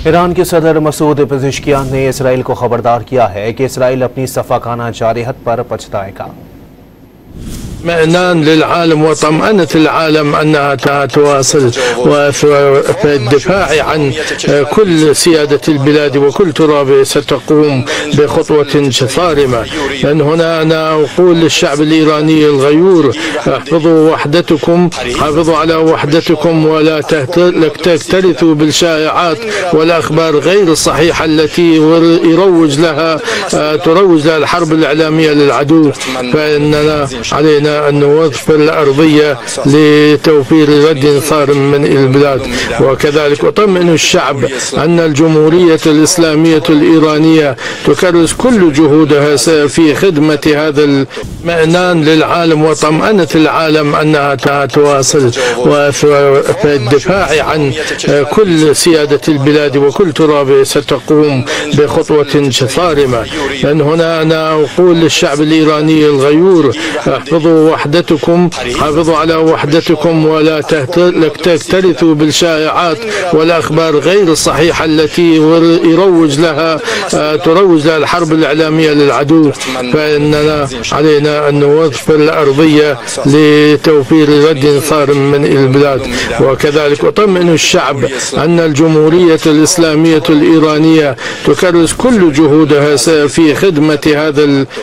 ईरान के सदर मसूद पेज़ेश्कियान ने इसराइल को खबरदार किया है कि इसराइल अपनी सफाकाना जारहत पर पछताएगा। اطمئنان للعالم وطمأنة العالم أنها تواصل في الدفاع عن كل سيادة البلاد وكل تراب ستقوم بخطوة صارمة. من هنا أنا أقول للشعب الإيراني الغيور: احفظوا وحدتكم، حافظوا على وحدتكم ولا تكترثوا بالشائعات والأخبار غير الصحيحة التي تروج لها الحرب الإعلامية للعدو. فإننا علينا أن نوظف الأرضية لتوفير رد صارم من البلاد. وكذلك أطمئن الشعب أن الجمهورية الإسلامية الإيرانية تكرس كل جهودها في خدمة هذا الاطمئنان للعالم وطمأنة العالم أنها تواصل في الدفاع عن كل سيادة البلاد وكل تراب ستقوم بخطوة صارمة. من هنا أنا أقول للشعب الإيراني الغيور: احفظوا وحدتكم، حافظوا على وحدتكم ولا تكترثوا بالشائعات والأخبار غير الصحيحة التي تروج لها الحرب الإعلامية للعدو. فإننا علينا أن نوظف الأرضية لتوفير رد صارم من البلاد. وكذلك أطمئن الشعب أن الجمهورية الإسلامية الإيرانية تكرس كل جهودها في خدمة هذا